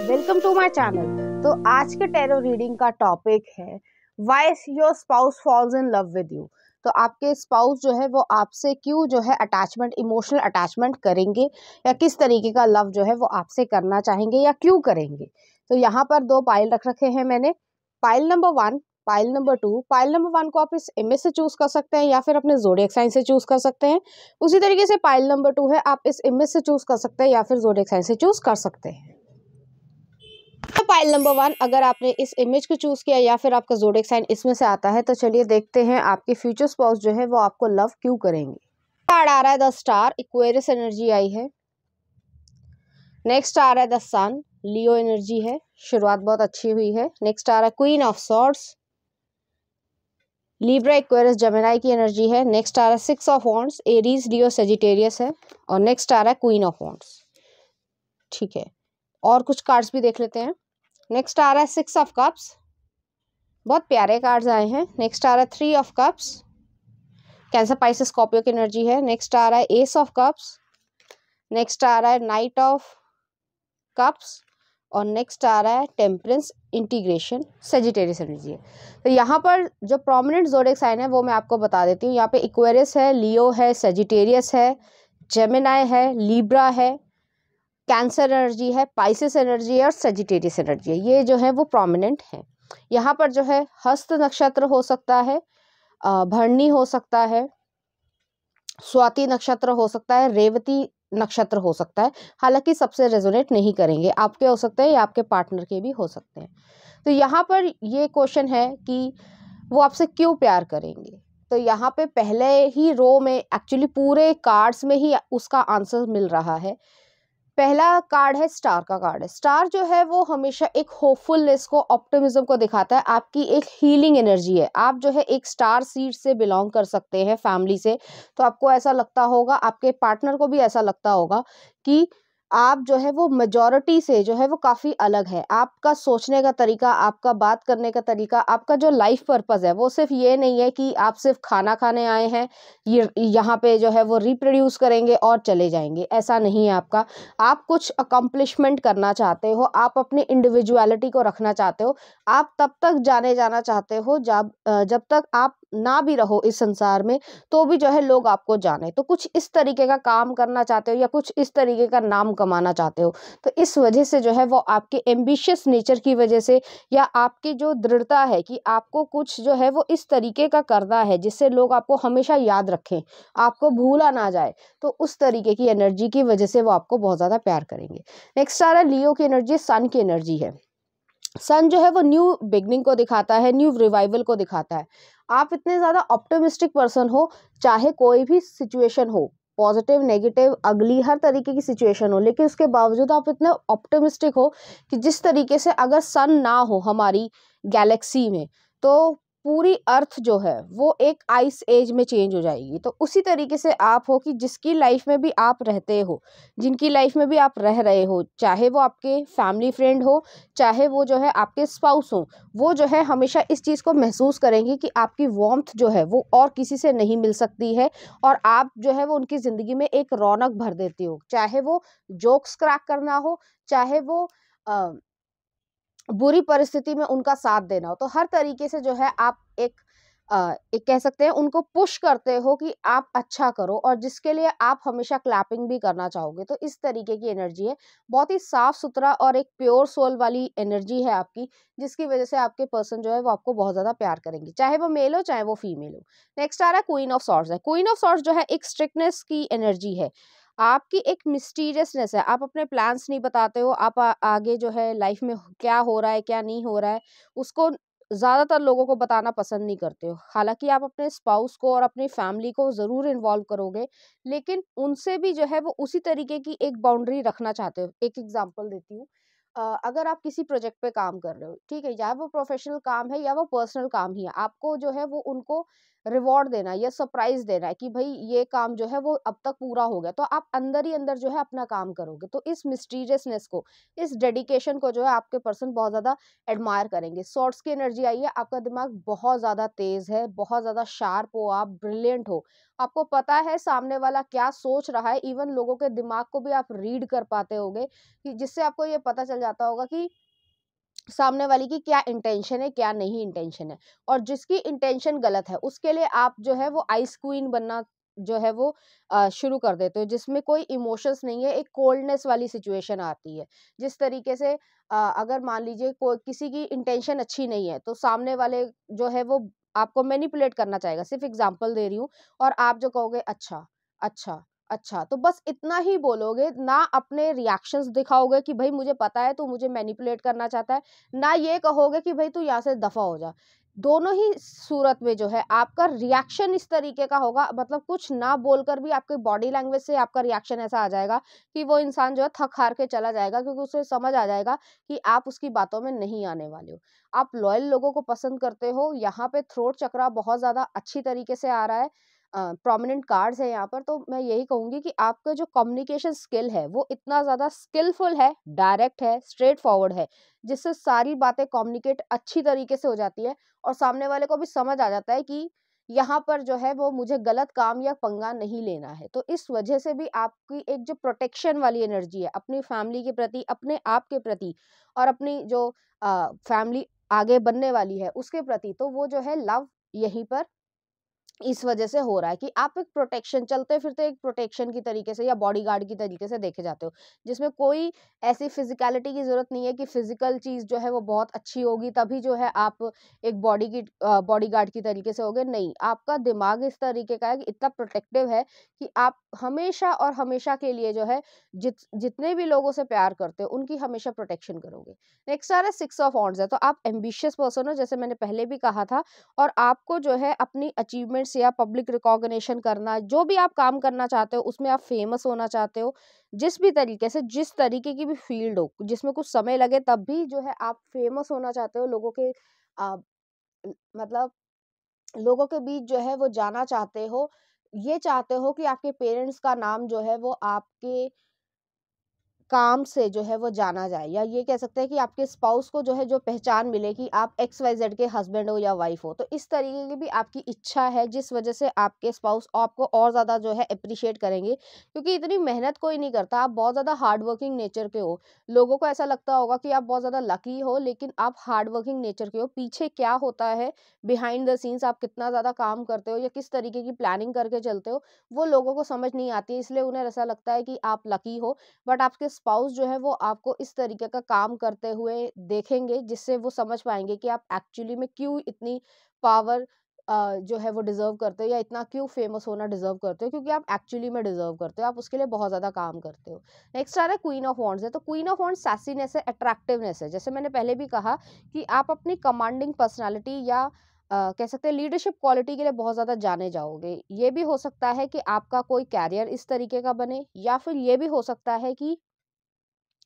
Welcome to my channel. तो आज के टैरो रीडिंग का टॉपिक है why your spouse falls in love with you. तो आपके स्पाउस जो है वो आपसे क्यों जो है अटैचमेंट, इमोशनल अटैचमेंट करेंगे या किस तरीके का लव जो है वो आपसे करना चाहेंगे या क्यों करेंगे। तो यहाँ पर दो पाइल रख रखे हैं मैंने, pile number 1, pile number 2। Pile number 1 को आप इस इमेज से चूज कर सकते हैं या फिर अपने ज़ोडिएक साइन से चूज कर सकते हैं। उसी तरीके से पाइल नंबर 2 है, आप इस इमेज से चूज कर सकते हैं या फिर ज़ोडिएक साइन से चूज कर सकते हैं। तो पाइल नंबर 1, अगर आपने इस इमेज को चूज किया या फिर आपका ज़ोडिएक साइन इसमें से आता है, तो चलिए देखते हैं आपके फ्यूचर स्पाउस जो है वो आपको लव क्यों करेंगे। कार्ड आ रहा है द स्टार, इक्वेरियस एनर्जी आई है। नेक्स्ट आ रहा है द सन, लियो एनर्जी है, शुरुआत बहुत अच्छी हुई है। नेक्स्ट आ रहा है queen of swords, Libra Aquarius Gemini की एनर्जी है। नेक्स्ट आ रहा है 6 of wands, Aries Leo Sagittarius है। और नेक्स्ट आ रहा है क्वीन ऑफ वॉन्ड्स। ठीक है, और कुछ कार्ड्स भी देख लेते हैं। नेक्स्ट आ रहा है 6 ऑफ कप्स, बहुत प्यारे कार्ड्स आए हैं। नेक्स्ट आ रहा है 3 of cups, cancer Pisces Scorpio की एनर्जी है। नेक्स्ट आ रहा है एस ऑफ कप्स, नेक्स्ट आ रहा है नाइट ऑफ कप्स, और नेक्स्ट आ रहा है टेम्परेंस इंटीग्रेशन सेजिटेरियस एनर्जी है। तो यहाँ पर जो प्रोमिनेंट ज़ोडिएक साइन है वो मैं आपको बता देती हूँ। यहाँ पे इक्वेरियस है, लियो है, सेजिटेरियस है, जेमिनी है, लिब्रा है, कैंसर एनर्जी है, पाइसेस एनर्जी है और सेजिटेरियस एनर्जी है। ये जो है वो प्रोमिनेंट है। यहाँ पर जो है हस्त नक्षत्र हो सकता है, भरणी हो सकता है, स्वाति नक्षत्र हो सकता है, रेवती नक्षत्र हो सकता है। हालांकि सबसे रेजोनेट नहीं करेंगे, आपके हो सकते हैं या आपके पार्टनर के भी हो सकते हैं। तो यहाँ पर ये क्वेश्चन है कि वो आपसे क्यों प्यार करेंगे। तो यहाँ पे पहले ही रो में, एक्चुअली पूरे कार्ड्स में ही उसका आंसर मिल रहा है। पहला कार्ड है स्टार का कार्ड है। स्टार जो है वो हमेशा एक होपफुलनेस को, ऑप्टिमिज्म को दिखाता है। आपकी एक हीलिंग एनर्जी है। आप जो है एक स्टार सीड से बिलोंग कर सकते हैं, फैमिली से। तो आपको ऐसा लगता होगा, आपके पार्टनर को भी ऐसा लगता होगा कि आप जो है वो मेजॉरिटी से जो है वो काफ़ी अलग है। आपका सोचने का तरीका, आपका बात करने का तरीका, आपका जो लाइफ पर्पस है वो सिर्फ ये नहीं है कि आप सिर्फ खाना खाने आए हैं, ये यहाँ पे जो है वो रिप्रोड्यूस करेंगे और चले जाएंगे, ऐसा नहीं है आपका। आप कुछ अकम्पलिशमेंट करना चाहते हो, आप अपनी इंडिविजुअलिटी को रखना चाहते हो, आप तब तक जाने जाना चाहते हो जब तक आप ना भी रहो इस संसार में, तो भी जो है लोग आपको जाने। तो कुछ इस तरीके का काम करना चाहते हो या कुछ इस तरीके का नाम कमाना चाहते हो। तो इस वजह से जो है वो आपके एम्बिशियस नेचर की वजह से, या आपकी जो दृढ़ता है कि आपको कुछ जो है वो इस तरीके का करना है जिससे लोग आपको हमेशा याद रखें, आपको भूला ना जाए, तो उस तरीके की एनर्जी की वजह से वो आपको बहुत ज़्यादा प्यार करेंगे। नेक्स्ट आ रहा है लियो की एनर्जी, सन की एनर्जी है। सन जो है वो न्यू बिगनिंग को दिखाता है, न्यू रिवाइवल को दिखाता है। आप इतने ज़्यादा ऑप्टिमिस्टिक पर्सन हो, चाहे कोई भी सिचुएशन हो, पॉजिटिव, नेगेटिव, अगली, हर तरीके की सिचुएशन हो, लेकिन उसके बावजूद आप इतने ऑप्टिमिस्टिक हो कि जिस तरीके से अगर सन ना हो हमारी गैलेक्सी में, तो पूरी अर्थ जो है वो एक आइस एज में चेंज हो जाएगी। तो उसी तरीके से आप हो कि जिसकी लाइफ में भी आप रहते हो, जिनकी लाइफ में भी आप रह रहे हो, चाहे वो आपके फैमिली फ्रेंड हो, चाहे वो जो है आपके स्पाउस हो, वो जो है हमेशा इस चीज़ को महसूस करेंगे कि आपकी वार्मथ जो है वो और किसी से नहीं मिल सकती है, और आप जो है वो उनकी ज़िंदगी में एक रौनक भर देती हो। चाहे वो जोक्स क्रैक करना हो, चाहे वो बुरी परिस्थिति में उनका साथ देना हो, तो हर तरीके से जो है आप एक कह सकते हैं उनको पुश करते हो कि आप अच्छा करो, और जिसके लिए आप हमेशा क्लैपिंग भी करना चाहोगे। तो इस तरीके की एनर्जी है, बहुत ही साफ सुथरा और एक प्योर सोल वाली एनर्जी है आपकी, जिसकी वजह से आपके पर्सन जो है वो आपको बहुत ज़्यादा प्यार करेंगे, चाहे वो मेल हो चाहे वो फीमेल हो। नेक्स्ट आ रहा है क्वीन ऑफ सॉर्ड्स है। क्वीन ऑफ सॉर्ड्स जो है एक स्ट्रिक्टनेस की एनर्जी है, आपकी एक मिस्टीरियसनेस है। आप अपने प्लान्स नहीं बताते हो, आप आगे जो है लाइफ में क्या हो रहा है क्या नहीं हो रहा है उसको ज़्यादातर लोगों को बताना पसंद नहीं करते हो। हालांकि आप अपने स्पाउस को और अपनी फैमिली को ज़रूर इन्वॉल्व करोगे, लेकिन उनसे भी जो है वो उसी तरीके की एक बाउंड्री रखना चाहते हो। एक एग्जांपल देती हूँ, अगर आप किसी प्रोजेक्ट पे काम कर रहे हो, ठीक है, या वो प्रोफेशनल काम है या वो पर्सनल काम ही है, आपको जो है वो उनको रिवॉर्ड देना है या सरप्राइज देना है कि भाई ये काम जो है वो अब तक पूरा हो गया, तो आप अंदर ही अंदर जो है अपना काम करोगे। तो इस मिस्टीरियसनेस को, इस डेडिकेशन को जो है आपके पर्सन बहुत ज्यादा एडमायर करेंगे। सॉर्ट्स की एनर्जी आई है, आपका दिमाग बहुत ज्यादा तेज है, बहुत ज्यादा शार्प हो, आप ब्रिलियंट हो, आपको पता है सामने वाला क्या सोच रहा है, इवन लोगों के दिमाग को भी आप रीड कर पाते होगे, कि जिससे आपको ये पता चल जाता होगा कि सामने वाले की क्या इंटेंशन है, क्या नहीं इंटेंशन है। और जिसकी इंटेंशन गलत है उसके लिए आप जो है वो आइस क्वीन बनना जो है वो शुरू कर देते हो, जिसमें कोई इमोशंस नहीं है, एक कोल्डनेस वाली सिचुएशन आती है। जिस तरीके से अगर मान लीजिए कोई किसी की इंटेंशन अच्छी नहीं है, तो सामने वाले जो है वो आपको मैनिपुलेट करना चाहेगा, सिर्फ एग्जांपल दे रही हूँ, और आप जो कहोगे अच्छा, अच्छा, अच्छा, तो बस इतना ही बोलोगे, ना अपने रिएक्शंस दिखाओगे कि भाई मुझे पता है तू मुझे मैनिपुलेट करना चाहता है, ना ये कहोगे कि भाई तू यहाँ से दफा हो जा। दोनों ही सूरत में जो है आपका रिएक्शन इस तरीके का होगा, मतलब कुछ ना बोलकर भी आपके बॉडी लैंग्वेज से आपका रिएक्शन ऐसा आ जाएगा कि वो इंसान जो है थक हार के चला जाएगा, क्योंकि उसे समझ आ जाएगा कि आप उसकी बातों में नहीं आने वाले हो। आप लॉयल लोगों को पसंद करते हो, यहाँ पे थ्रोट चक्रा बहुत ज्यादा अच्छी तरीके से आ रहा है, प्रोमिनेंट कार्ड्स है यहाँ पर। तो मैं यही कहूंगी कि आपका जो कम्युनिकेशन स्किल है वो इतना ज्यादा स्किलफुल है, डायरेक्ट है, स्ट्रेट फॉरवर्ड है, जिससे सारी बातें कम्युनिकेट अच्छी तरीके से हो जाती है, और सामने वाले को भी समझ आ जाता है कि यहाँ पर जो है वो मुझे गलत काम या पंगा नहीं लेना है। तो इस वजह से भी आपकी एक जो प्रोटेक्शन वाली एनर्जी है अपनी फैमिली के प्रति, अपने आप के प्रति, और अपनी जो फैमिली आगे बनने वाली है उसके प्रति, तो वो जो है लव यहीं पर इस वजह से हो रहा है कि आप एक प्रोटेक्शन, चलते फिरते एक प्रोटेक्शन की तरीके से या बॉडीगार्ड की तरीके से देखे जाते हो, जिसमें कोई ऐसी फिजिकलिटी की जरूरत नहीं है कि फिजिकल चीज जो है वो बहुत अच्छी होगी तभी जो है आप एक बॉडीगार्ड की तरीके से होगे। नहीं, आपका दिमाग इस तरीके का है कि इतना प्रोटेक्टिव है कि आप हमेशा और हमेशा के लिए जो है जितने भी लोगों से प्यार करते हो उनकी हमेशा प्रोटेक्शन करोगे। नेक्स्ट आ रहा है 6 ऑफ वॉन्ड्स है, तो आप एम्बिशियस पर्सन हो, जैसे मैंने पहले भी कहा था, और आपको जो है अपनी अचीवमेंट्स या पब्लिक रिकॉग्निशन करना, जो भी आप काम करना चाहते हो उसमें आप फेमस होना चाहते हो, जिस भी तरीके से, जिस तरीके की भी फील्ड हो जिसमें कुछ समय लगे तब भी जो है आप फेमस होना चाहते हो, लोगों के मतलब लोगों के बीच जो है वो जाना चाहते हो, ये चाहते हो कि आपके पेरेंट्स का नाम जो है वो आपके काम से जो है वो जाना जाए, या ये कह सकते हैं कि आपके स्पाउस को जो है जो पहचान मिले कि आप XYZ के हस्बैंड हो या वाइफ हो। तो इस तरीके की भी आपकी इच्छा है, जिस वजह से आपके स्पाउस आपको और ज़्यादा जो है अप्रिशिएट करेंगे, क्योंकि इतनी मेहनत कोई नहीं करता, आप बहुत ज़्यादा हार्ड वर्किंग नेचर के हो। लोगों को ऐसा लगता होगा कि आप बहुत ज़्यादा लकी हो, लेकिन आप हार्ड वर्किंग नेचर के हो। पीछे क्या होता है बिहाइंड द सीन्स, आप कितना ज़्यादा काम करते हो या किस तरीके की प्लानिंग करके चलते हो, वो लोगों को समझ नहीं आती है, इसलिए उन्हें ऐसा लगता है कि आप लकी हो। बट आपके स्पाउस जो है वो आपको इस तरीके का काम करते हुए देखेंगे, जिससे वो समझ पाएंगे कि आप एक्चुअली में क्यों इतनी पावर जो है वो डिजर्व करते हो, या इतना क्यों फेमस होना डिजर्व करते हो, क्योंकि आप एक्चुअली में डिजर्व करते हो, आप उसके लिए बहुत ज्यादा काम करते हो। नेक्स्ट आ रहा है क्वीन ऑफ वॉन्ड्स है, तो क्वीन ऑफ वॉन्ड्स सैसीनेस है, अट्रैक्टिवनेस है। जैसे मैंने पहले भी कहा कि आप अपनी कमांडिंग पर्सनालिटी या कह सकते हैं लीडरशिप क्वालिटी के लिए बहुत ज़्यादा जाने जाओगे। ये भी हो सकता है कि आपका कोई कैरियर इस तरीके का बने, या फिर ये भी हो सकता है कि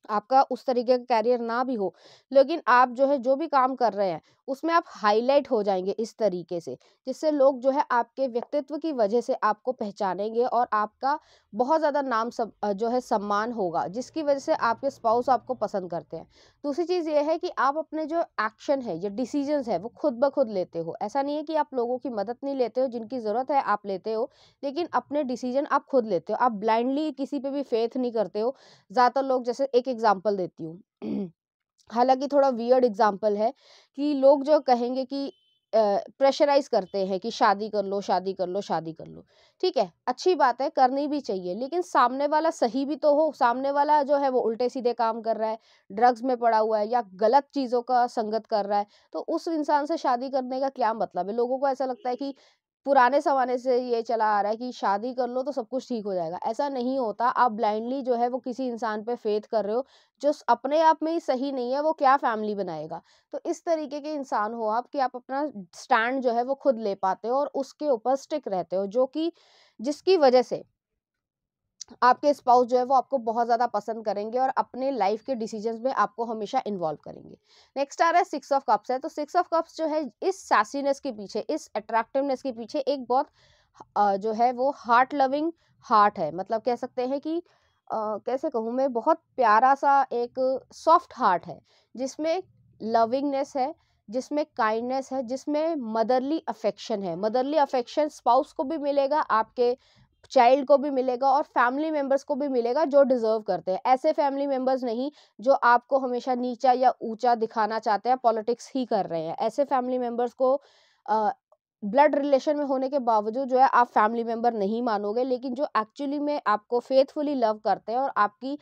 आपका उस तरीके का कैरियर ना भी हो, लेकिन आप जो है जो भी काम कर रहे हैं उसमें आप हाईलाइट हो जाएंगे इस तरीके से, जिससे लोग जो है आपके व्यक्तित्व की वजह से आपको पहचानेंगे, और आपका बहुत ज़्यादा नाम जो है सम्मान होगा, जिसकी वजह से आपके स्पाउस आपको पसंद करते हैं। दूसरी चीज़ ये है कि आप अपने जो एक्शन है या डिसीजंस है वो खुद ब खुद लेते हो। ऐसा नहीं है कि आप लोगों की मदद नहीं लेते हो, जिनकी ज़रूरत है आप लेते हो, लेकिन अपने डिसीजन आप खुद लेते हो। आप ब्लाइंडली किसी पे भी फेथ नहीं करते हो। ज़्यादातर लोग, जैसे एक एग्जांपल देती हूँ हालांकि थोड़ा वियर्ड एग्जांपल है, कि लोग जो कहेंगे कि प्रेशराइज करते हैं कि शादी कर लो, शादी कर लो, शादी कर लो। ठीक है, अच्छी बात है, करनी भी चाहिए, लेकिन सामने वाला सही भी तो हो। सामने वाला जो है वो उल्टे सीधे काम कर रहा है, ड्रग्स में पड़ा हुआ है, या गलत चीज़ों का संगत कर रहा है, तो उस इंसान से शादी करने का क्या मतलब है। लोगों को ऐसा लगता है कि पुराने ज़माने से ये चला आ रहा है कि शादी कर लो तो सब कुछ ठीक हो जाएगा। ऐसा नहीं होता। आप ब्लाइंडली जो है वो किसी इंसान पे फ़ेथ कर रहे हो, जो अपने आप में ही सही नहीं है, वो क्या फ़ैमिली बनाएगा। तो इस तरीके के इंसान हो आप कि आप अपना स्टैंड जो है वो खुद ले पाते हो और उसके ऊपर स्टिक रहते हो, जो कि जिसकी वजह से आपके स्पाउस जो है वो आपको बहुत ज़्यादा पसंद करेंगे और अपने लाइफ के डिसीजंस में आपको हमेशा इन्वॉल्व करेंगे। नेक्स्ट आ रहा है सिक्स ऑफ कप्स है, तो सिक्स ऑफ कप्स जो है इस सैसीनेस के पीछे, इस अट्रैक्टिवनेस के पीछे एक बहुत जो है वो हार्ट लविंग हार्ट है। मतलब कह सकते हैं कि कैसे कहूँ मैं, बहुत प्यारा सा एक सॉफ्ट हार्ट है, जिसमें लविंगनेस है, जिसमें काइंडनेस है, जिसमें मदरली अफेक्शन है। मदरली अफेक्शन स्पाउस को भी मिलेगा, आपके चाइल्ड को भी मिलेगा और फैमिली मेंबर्स को भी मिलेगा जो डिजर्व करते हैं। ऐसे फैमिली मेंबर्स नहीं जो आपको हमेशा नीचा या ऊंचा दिखाना चाहते हैं, पॉलिटिक्स ही कर रहे हैं। ऐसे फैमिली मेंबर्स को ब्लड रिलेशन में होने के बावजूद जो है आप फैमिली मेंबर नहीं मानोगे, लेकिन जो एक्चुअली में आपको फेथफुली लव करते हैं और आपकी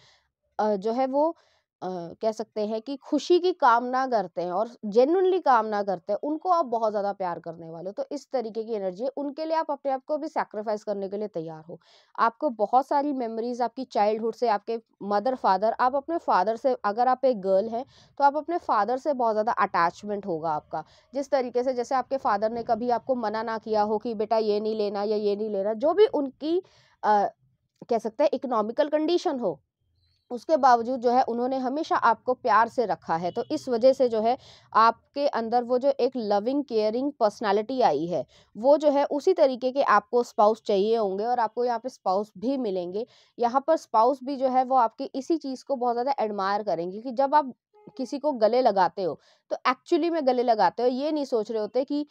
जो है वो कह सकते हैं कि खुशी की कामना करते हैं और जेन्युइनली कामना करते हैं, उनको आप बहुत ज़्यादा प्यार करने वाले हो। तो इस तरीके की एनर्जी है, उनके लिए आप अपने आप को भी सैक्रिफाइस करने के लिए तैयार हो। आपको बहुत सारी मेमोरीज आपकी चाइल्डहुड से, आपके मदर फादर, आप अपने फादर से, अगर आप एक गर्ल हैं तो आप अपने फादर से बहुत ज़्यादा अटैचमेंट होगा आपका। जिस तरीके से, जैसे आपके फादर ने कभी आपको मना ना किया हो कि बेटा ये नहीं लेना या ये नहीं लेना, जो भी उनकी कह सकते हैं इकोनॉमिकल कंडीशन हो, उसके बावजूद जो है उन्होंने हमेशा आपको प्यार से रखा है। तो इस वजह से जो है आपके अंदर वो जो एक लविंग केयरिंग पर्सनालिटी आई है, वो जो है उसी तरीके के आपको स्पाउस चाहिए होंगे और आपको यहाँ पे स्पाउस भी मिलेंगे। यहाँ पर स्पाउस भी जो है वो आपकी इसी चीज़ को बहुत ज़्यादा एडमायर करेंगे कि जब आप किसी को गले लगाते हो तो एक्चुअली में गले लगाते हो, ये नहीं सोच रहे होते कि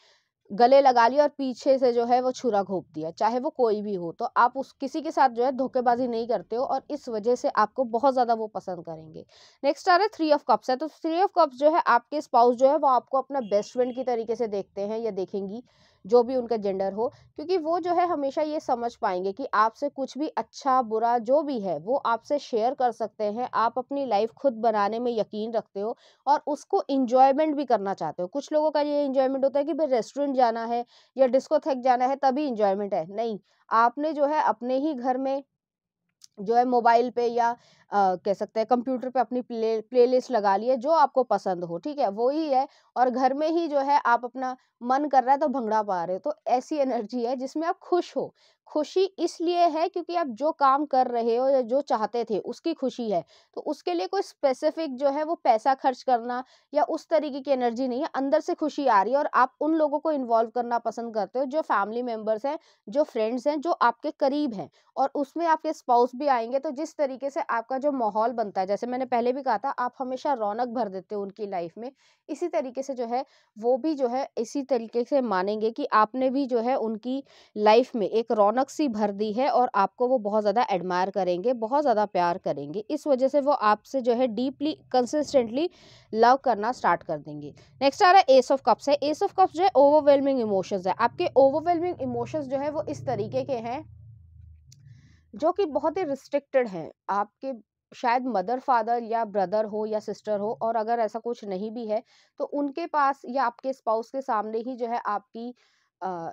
गले लगा लिया और पीछे से जो है वो छुरा घोंप दिया, चाहे वो कोई भी हो। तो आप उस किसी के साथ जो है धोखेबाजी नहीं करते हो और इस वजह से आपको बहुत ज़्यादा वो पसंद करेंगे। नेक्स्ट आ रहा है थ्री ऑफ कप्स है, तो थ्री ऑफ कप्स जो है आपके स्पाउस जो है वो आपको अपना बेस्ट फ्रेंड की तरीके से देखते हैं या देखेंगी, जो भी उनका जेंडर हो, क्योंकि वो जो है हमेशा ये समझ पाएंगे कि आपसे कुछ भी अच्छा बुरा जो भी है वो आपसे शेयर कर सकते हैं। आप अपनी लाइफ खुद बनाने में यकीन रखते हो और उसको इंजॉयमेंट भी करना चाहते हो। कुछ लोगों का ये इंजॉयमेंट होता है कि भाई रेस्टोरेंट जाना है या डिस्कोथेक जाना है तभी इंजॉयमेंट है, नहीं। आपने जो है अपने ही घर में जो है मोबाइल पे या कह सकते हैं कंप्यूटर पे अपनी प्लेलिस्ट लगा ली है, जो आपको पसंद हो, ठीक है, वो ही है। और घर में ही जो है आप अपना मन कर रहा है तो भंगड़ा पा रहे हो। तो ऐसी एनर्जी है जिसमें आप खुश हो। खुशी इसलिए है क्योंकि आप जो काम कर रहे हो या जो चाहते थे उसकी खुशी है। तो उसके लिए कोई स्पेसिफिक जो है वो पैसा खर्च करना या उस तरीके की एनर्जी नहीं है, अंदर से खुशी आ रही है और आप उन लोगों को इन्वॉल्व करना पसंद करते हो जो फैमिली मेंबर्स हैं, जो फ्रेंड्स हैं, जो आपके करीब हैं। और उसमें आपके स्पाउस भी आएँगे, तो जिस तरीके से आपका जो माहौल बनता है, जैसे मैंने पहले भी कहा था, आप हमेशा रौनक भर देते हो उनकी लाइफ में। इसी तरीके से जो है, वो भी जो है इसी तरीके से मानेंगे कि आपने भी जो है उनकी लाइफ में एक रौनक-सी भर दी है और आपको वो बहुत ज़्यादा एडमायर करेंगे, बहुत ज़्यादा प्यार करेंगे। इस वजह से वो आपसे जो है डीपली, कंसिस्टेंटली लव करना स्टार्ट कर देंगे। नेक्स्ट आ रहा है एस ऑफ कप्स है। एस ऑफ कप्स जो है ओवरवेलमिंग इमोशंस है। आपके ओवरवेलमिंग इमोशंस जो है वो इस तरीके के हैं जो कि बहुत ही रिस्ट्रिक्टेड हैं। आपके शायद मदर फादर या ब्रदर हो या सिस्टर हो, और अगर ऐसा कुछ नहीं भी है तो उनके पास या आपके स्पाउस के सामने ही जो है आपकी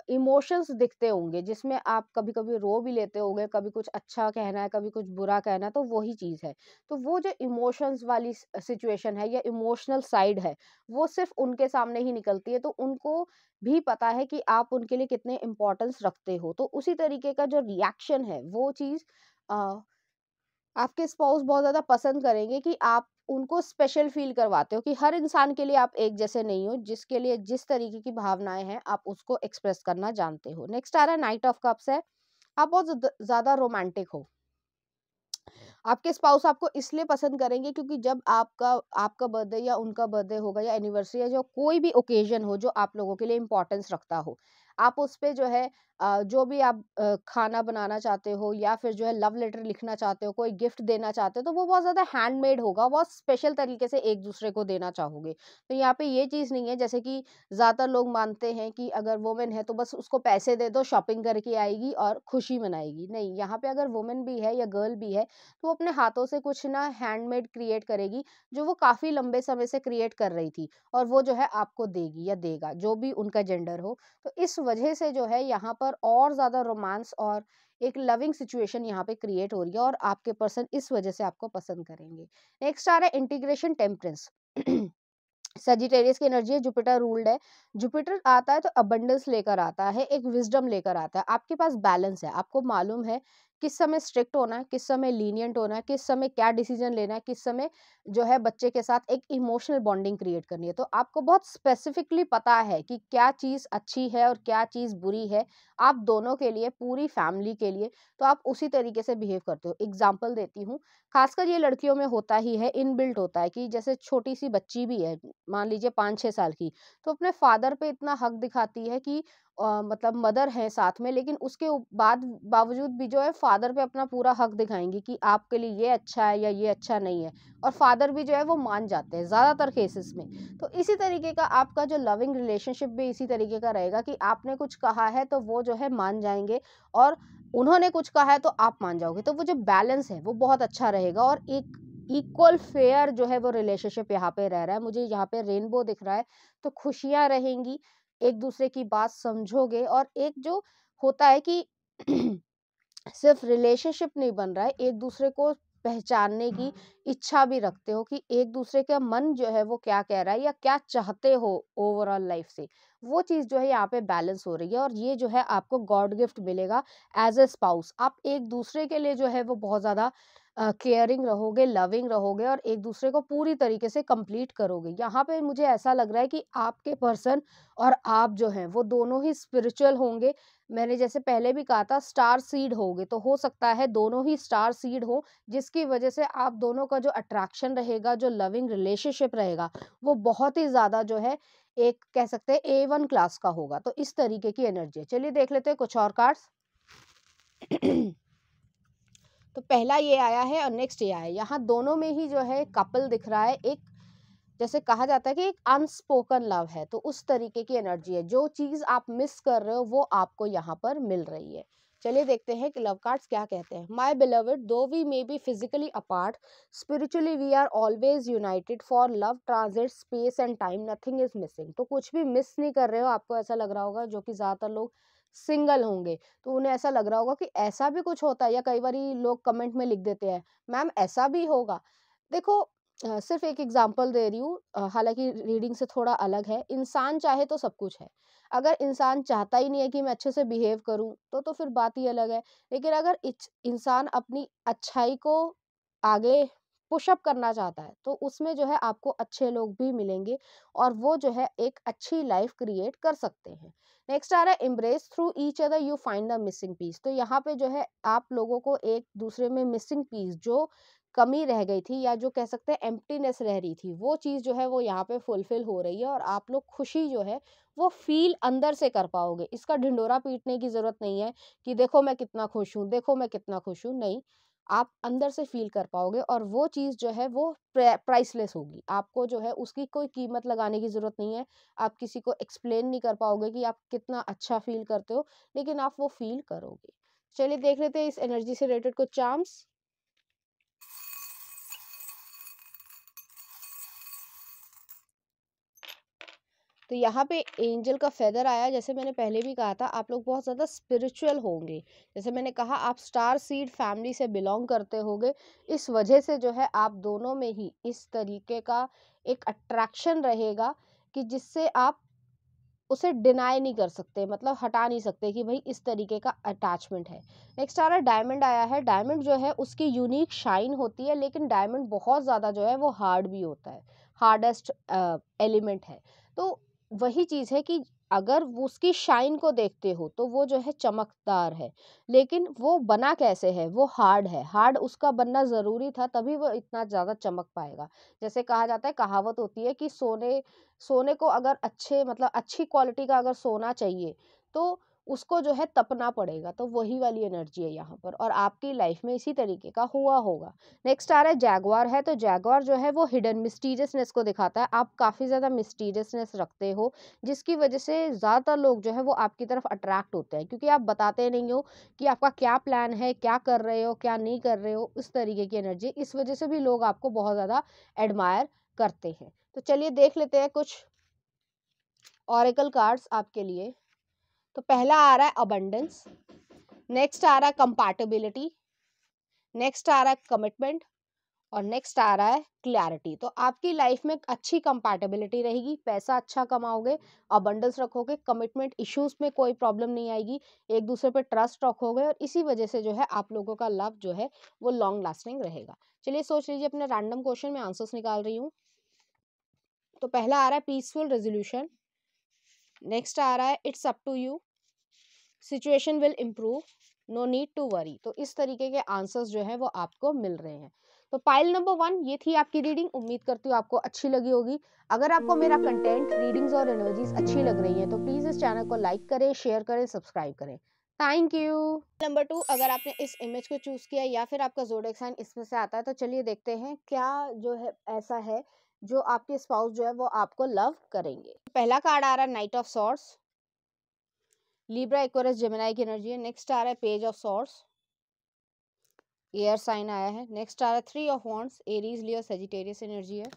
इमोशंस दिखते होंगे, जिसमें आप कभी कभी रो भी लेते होंगे, कभी कुछ अच्छा कहना है, कभी कुछ बुरा कहना है, तो वही चीज़ है। तो वो जो इमोशंस वाली सिचुएशन है या इमोशनल साइड है, वो सिर्फ उनके सामने ही निकलती है। तो उनको भी पता है कि आप उनके लिए कितने इम्पोर्टेंस रखते हो। तो उसी तरीके का जो रिएक्शन है वो चीज़ अ, आपके स्पाउस बहुत ज़्यादा पसंद करेंगे कि आप उनको स्पेशल फ़ील करवाते हो, कि हर इंसान के लिए आप एक जैसे नहीं हो, जिसके लिए जिस तरीके की भावनाएँ हैं आप उसको एक्सप्रेस करना जानते हो। नेक्स्ट आ रहा है नाइट ऑफ कप्स है। आप बहुत ज़्यादा रोमांटिक हो। आपके स्पाउस आपको इसलिए पसंद करेंगे क्योंकि जब आपका आपका बर्थडे या उनका बर्थडे होगा या एनिवर्सरी या जो कोई भी ओकेजन हो जो आप लोगों के लिए इम्पोर्टेंस रखता हो, आप उस पे जो है जो भी आप खाना बनाना चाहते हो या फिर जो है लव लेटर लिखना चाहते हो, कोई गिफ्ट देना चाहते हो, तो वो बहुत ज़्यादा हैंडमेड होगा, बहुत स्पेशल तरीके से एक दूसरे को देना चाहोगे। तो यहाँ पे ये चीज़ नहीं है जैसे कि ज़्यादातर लोग मानते हैं कि अगर वुमेन है तो बस उसको पैसे दे दो, शॉपिंग करके आएगी और खुशी मनाएगी। नहीं, यहाँ पे अगर वुमेन भी है या गर्ल भी है तो वो अपने हाथों से कुछ ना हैंडमेड क्रिएट करेगी, जो वो काफ़ी लंबे समय से क्रिएट कर रही थी, और वो जो है आपको देगी या देगा, जो भी उनका जेंडर हो। तो इस वजह से जो है यहाँ पर और ज़्यादा रोमांस और एक लविंग सिचुएशन यहाँ पे क्रिएट हो रही है और आपके पर्सन इस वजह से आपको पसंद करेंगे। नेक्स्ट आ रहा है इंटीग्रेशन टेम्परेंस। सजिटेरियस की एनर्जी है, जुपिटर रूल्ड है। जुपिटर आता है तो अबंडेंस लेकर आता है, एक विजडम लेकर आता है। आपके पास बैलेंस है, आपको मालूम है किस समय स्ट्रिक्ट होना है, किस समय लीनियंट होना है, किस समय क्या डिसीजन लेना है, किस समय जो है बच्चे के साथ एक इमोशनल बॉन्डिंग क्रिएट करनी है। तो आपको बहुत स्पेसिफिकली पता है कि क्या चीज़ अच्छी है और क्या चीज़ बुरी है, आप दोनों के लिए, पूरी फैमिली के लिए। तो आप उसी तरीके से बिहेव करते हो। एग्जाम्पल देती हूँ, खासकर ये लड़कियों में होता ही है, इनबिल्ट होता है कि जैसे छोटी सी बच्ची भी है, मान लीजिए 5-6 साल की, तो अपने फादर पे इतना हक दिखाती है कि मतलब मदर है साथ में, लेकिन उसके बावजूद भी जो है फादर पे अपना पूरा हक दिखाएंगी कि आपके लिए ये अच्छा है या ये अच्छा नहीं है, और फादर भी जो है वो मान जाते हैं ज़्यादातर केसेस में। तो इसी तरीके का आपका जो लविंग रिलेशनशिप भी इसी तरीके का रहेगा कि आपने कुछ कहा है तो वो जो है मान जाएंगे, और उन्होंने कुछ कहा है तो आप मान जाओगे। तो वो जो बैलेंस है वो बहुत अच्छा रहेगा, और एक इक्वल फेयर जो है वो रिलेशनशिप यहाँ पे रह रहा है। मुझे यहाँ पे रेनबो दिख रहा है, तो खुशियाँ रहेंगी, एक दूसरे की बात समझोगे, और एक जो होता है कि सिर्फ रिलेशनशिप नहीं बन रहा है, एक दूसरे को पहचानने की इच्छा भी रखते हो कि एक दूसरे का मन जो है वो क्या कह रहा है या क्या चाहते हो ओवरऑल लाइफ से, वो चीज़ जो है यहाँ पे बैलेंस हो रही है। और ये जो है आपको गॉड गिफ्ट मिलेगा एज ए स्पाउस। आप एक दूसरे के लिए जो है वो बहुत ज़्यादा केयरिंग रहोगे, लविंग रहोगे, और एक दूसरे को पूरी तरीके से कंप्लीट करोगे। यहाँ पे मुझे ऐसा लग रहा है कि आपके पर्सन और आप जो हैं वो दोनों ही स्पिरिचुअल होंगे। मैंने जैसे पहले भी कहा था, स्टार सीड होगे, तो हो सकता है दोनों ही स्टार सीड हो, जिसकी वजह से आप दोनों का जो अट्रैक्शन रहेगा, जो लविंग रिलेशनशिप रहेगा, वो बहुत ही ज़्यादा जो है, एक कह सकते हैं A1 क्लास का होगा। तो इस तरीके की एनर्जी है। चलिए देख लेते हैं कुछ और कार्ड्स। तो पहला ये आया है और नेक्स्ट ये आया है। यहाँ दोनों में ही जो है कपल दिख रहा है। एक जैसे कहा जाता है कि एक अनस्पोकन लव है, तो उस तरीके की एनर्जी है। जो चीज़ आप मिस कर रहे हो वो आपको यहाँ पर मिल रही है। चलिए देखते हैं कि लव कार्ड्स क्या कहते हैं। My beloved, though we may be physically apart, spiritually we are always united, for love transit space and time, nothing is missing. तो कुछ भी मिस नहीं कर रहे हो, आपको ऐसा लग रहा होगा, जो कि ज़्यादातर लोग सिंगल होंगे तो उन्हें ऐसा लग रहा होगा कि ऐसा भी कुछ होता है। या कई बार लोग कमेंट में लिख देते हैं, मैम ऐसा भी होगा। देखो, सिर्फ एक एग्जांपल दे रही हूँ, हालांकि रीडिंग से थोड़ा अलग है। इंसान चाहे तो सब कुछ है। अगर इंसान चाहता ही नहीं है कि मैं अच्छे से बिहेव करूं, तो फिर बात ही अलग है। लेकिन अगर इंसान अपनी अच्छाई को आगे पुशअप करना चाहता है, तो उसमें जो है आपको अच्छे लोग भी मिलेंगे, और वो जो है एक अच्छी लाइफ क्रिएट कर सकते हैं। नेक्स्ट आ रहा है, embrace through each other you find the missing piece. तो यहाँ पे जो है आप लोगों को एक दूसरे में मिसिंग पीस, जो कमी रह गई थी या जो कह सकते हैं एम्प्टीनेस रह रही थी, वो चीज़ जो है वो यहाँ पे फुलफिल हो रही है, और आप लोग खुशी जो है वो फील अंदर से कर पाओगे। इसका ढिंडोरा पीटने की ज़रूरत नहीं है कि देखो मैं कितना खुश हूँ, देखो मैं कितना खुश हूँ, नहीं। आप अंदर से फील कर पाओगे, और वो चीज़ जो है वो प्राइसलेस होगी। आपको जो है उसकी कोई कीमत लगाने की ज़रूरत नहीं है। आप किसी को एक्सप्लेन नहीं कर पाओगे कि आप कितना अच्छा फील करते हो, लेकिन आप वो फील करोगे। चलिए देख लेते हैं इस एनर्जी से रिलेटेड कुछ चार्म्स। तो यहाँ पे एंजल का फेदर आया। जैसे मैंने पहले भी कहा था, आप लोग बहुत ज़्यादा स्पिरिचुअल होंगे। जैसे मैंने कहा, आप स्टार सीड फैमिली से बिलोंग करते होंगे। इस वजह से जो है आप दोनों में ही इस तरीके का एक अट्रैक्शन रहेगा कि जिससे आप उसे डिनाई नहीं कर सकते, मतलब हटा नहीं सकते कि भाई इस तरीके का अटैचमेंट है। नेक्स्ट आ रहा है, डायमंड आया है। डायमंड जो है उसकी यूनिक शाइन होती है, लेकिन डायमंड बहुत ज़्यादा जो है वो हार्ड भी होता है, हार्डेस्ट एलिमेंट है। तो वही चीज़ है कि अगर वो उसकी शाइन को देखते हो तो वो जो है चमकदार है, लेकिन वो बना कैसे है, वो हार्ड है। हार्ड उसका बनना ज़रूरी था, तभी वो इतना ज़्यादा चमक पाएगा। जैसे कहा जाता है, कहावत होती है कि सोने सोने को अगर अच्छे मतलब अच्छी क्वालिटी का अगर सोना चाहिए, तो उसको जो है तपना पड़ेगा। तो वही वाली एनर्जी है यहाँ पर, और आपकी लाइफ में इसी तरीके का हुआ होगा। नेक्स्ट आ रहा है, जैगवार है। तो जैगवार जो है वो हिडन मिस्टीरियसनेस को दिखाता है। आप काफ़ी ज़्यादा मिस्टीरियसनेस रखते हो, जिसकी वजह से ज़्यादातर लोग जो है वो आपकी तरफ अट्रैक्ट होते हैं, क्योंकि आप बताते नहीं हो कि आपका क्या प्लान है, क्या कर रहे हो, क्या नहीं कर रहे हो। इस तरीके की एनर्जी, इस वजह से भी लोग आपको बहुत ज़्यादा एडमायर करते हैं। तो चलिए देख लेते हैं कुछ ऑरेकल कार्ड्स आपके लिए। तो पहला आ रहा है अबंडेंस, नेक्स्ट आ रहा है कंपैटिबिलिटी, नेक्स्ट आ रहा है कमिटमेंट, और नेक्स्ट आ रहा है क्लैरिटी। तो आपकी लाइफ में अच्छी कंपैटिबिलिटी रहेगी, पैसा अच्छा कमाओगे, अबंडेंस रखोगे, कमिटमेंट इश्यूज में कोई प्रॉब्लम नहीं आएगी, एक दूसरे पे ट्रस्ट रखोगे और इसी वजह से जो है आप लोगों का लव जो है वो लॉन्ग लास्टिंग रहेगा। चलिए सोच लीजिए, अपने रैंडम क्वेश्चन में आंसर्स निकाल रही हूँ। तो पहला आ रहा है पीसफुल रेजोल्यूशन, नेक्स्ट आ रहा है it's up to you, situation will improve, no need to worry. तो इस तरीके के आंसर्स जो है वो आपको मिल रहे हैं। तो पाइल नंबर 1 ये थी आपकी रीडिंग, उम्मीद करती हूँ आपको अच्छी लगी होगी। अगर आपको मेरा कंटेंट, रीडिंग्स और एनर्जीज अच्छी लग रही हैं तो प्लीज इस चैनल को लाइक करें, शेयर करें, सब्सक्राइब करें। Thank you. नंबर 2, अगर आपने इस इमेज को चूज किया या फिर आपका ज़ोडिएक साइन इसमें से आता है तो चलिए देखते हैं क्या जो है ऐसा है जो आपके स्पाउस जो है वो आपको लव करेंगे। पहला कार्ड आ रहा है knight of swords, Libra, Aquarius, Gemini की एनर्जी है। नेक्स्ट आ रहा है page of swords, air sign आया है। नेक्स्ट आ रहा है 3 of wands, Aries, Leo, Sagittarius energy है।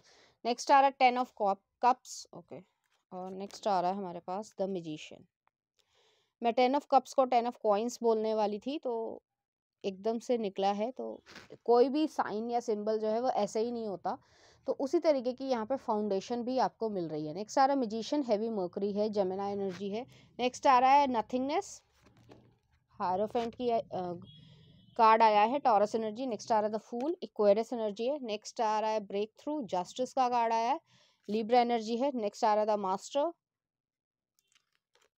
नेक्स्ट आ रहा है 10 ऑफ कप्स, ओके। और नेक्स्ट आ रहा है हमारे पास द मैजिशियन। मैं 10 ऑफ कप्स को 10 ऑफ कॉइन्स बोलने वाली थी तो एकदम से निकला है। तो कोई भी साइन या सिंबल जो है वो ऐसे ही नहीं होता, तो उसी तरीके की यहाँ पे फाउंडेशन भी आपको मिल रही है। नेक्स्ट आ रहा है मैजिशियन, हैवी मर्करी है, जेमिनी एनर्जी है। नेक्स्ट आ रहा है नथिंगनेस, हायरोफेंट की कार्ड आया है, टॉरस एनर्जी। नेक्स्ट आ रहा है द फूल, इक्वेरियस एनर्जी है। नेक्स्ट आ रहा है ब्रेक थ्रू, जस्टिस का कार्ड आया है, लिब्रा एनर्जी है। नेक्स्ट आ रहा है द मास्टर,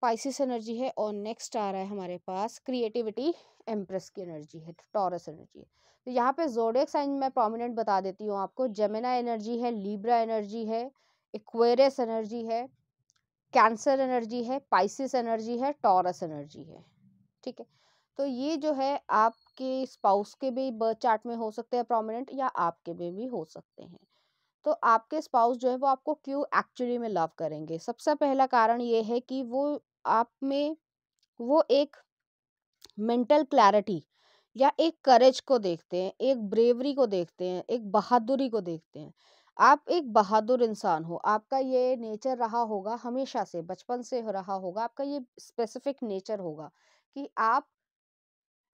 पाइसिस एनर्जी है। और नेक्स्ट आ रहा है हमारे पास क्रिएटिविटी, एम्प्रेस की एनर्जी है, टॉरस एनर्जी है। तो यहाँ पे ज़ोडिएक साइन मैं प्रोमिनेंट बता देती हूँ आपको, जेमिनी एनर्जी है, लिब्रा एनर्जी है, इक्वेरियस एनर्जी है, कैंसर एनर्जी है, पाइसिस एनर्जी है, टॉरस एनर्जी है। ठीक है, तो ये जो है आपके स्पाउस के भी बर्थ चार्ट में हो सकते हैं प्रोमिनेंट, या आपके में भी हो सकते हैं। तो आपके स्पाउस जो है वो आपको क्यों एक्चुअली में लव करेंगे? सबसे पहला कारण ये है कि वो आप में वो एक मेंटल क्लैरिटी या एक करेज को देखते हैं, एक ब्रेवरी को देखते हैं, एक बहादुरी को देखते हैं। आप एक बहादुर इंसान हो, आपका ये नेचर रहा होगा हमेशा से, बचपन से रहा होगा, आपका ये स्पेसिफिक नेचर होगा कि आप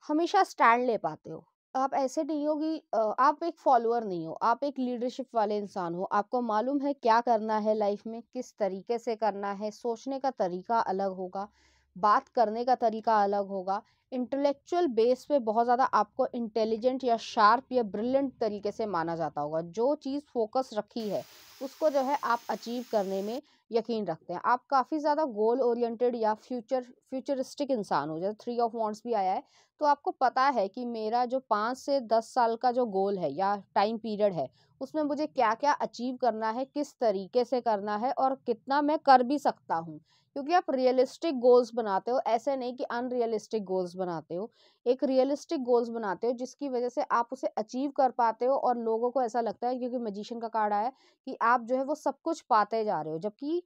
हमेशा स्टैंड ले पाते हो। आप ऐसे नहीं हो कि आप एक फॉलोअर नहीं हो, आप एक लीडरशिप वाले इंसान हो। आपको मालूम है क्या करना है लाइफ में, किस तरीके से करना है, सोचने का तरीका अलग होगा, बात करने का तरीका अलग होगा। इंटेलेक्चुअल बेस पे बहुत ज़्यादा आपको इंटेलिजेंट या शार्प या ब्रिलियंट तरीके से माना जाता होगा। जो चीज़ फोकस रखी है उसको जो है आप अचीव करने में यकीन रखते हैं। आप काफ़ी ज़्यादा गोल ओरिएंटेड या फ्यूचरिस्टिक इंसान हो। जैसे 3 ऑफ वॉन्ड्स भी आया है, तो आपको पता है कि मेरा जो 5 से 10 साल का जो गोल है या टाइम पीरियड है, उसमें मुझे क्या-क्या अचीव करना है, किस तरीके से करना है और कितना मैं कर भी सकता हूँ। क्योंकि आप रियलिस्टिक गोल्स बनाते हो, ऐसे नहीं कि अनरियलिस्टिक गोल्स बनाते हो। एक रियलिस्टिक गोल्स बनाते हो जिसकी वजह से आप उसे अचीव कर पाते हो और लोगों को ऐसा लगता है, क्योंकि मैजिशियन का कार्ड आया है, कि आप जो है वो सब कुछ पाते जा रहे हो। जबकि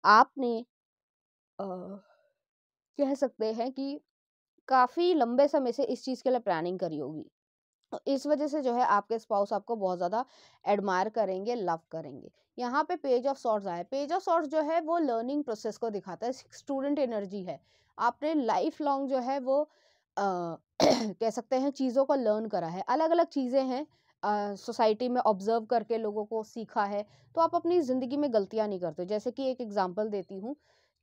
आपने अ, कह सकते हैं कि काफ़ी लंबे समय से इस चीज़ के लिए प्लानिंग करी होगी। तो इस वजह से जो है आपके स्पाउस आपको बहुत ज़्यादा एडमायर करेंगे, लव करेंगे। यहाँ पे पेज ऑफ सॉर्ड्स आया है। पेज ऑफ सॉर्ड्स जो है वो लर्निंग प्रोसेस को दिखाता है, स्टूडेंट एनर्जी है। आपने लाइफ लॉन्ग जो है वो कह सकते हैं चीज़ों को लर्न करा है, अलग-अलग चीज़ें हैं, सोसाइटी में ऑब्जर्व करके लोगों को सीखा है, तो आप अपनी ज़िंदगी में गलतियाँ नहीं करते। जैसे कि एक एग्जांपल देती हूँ,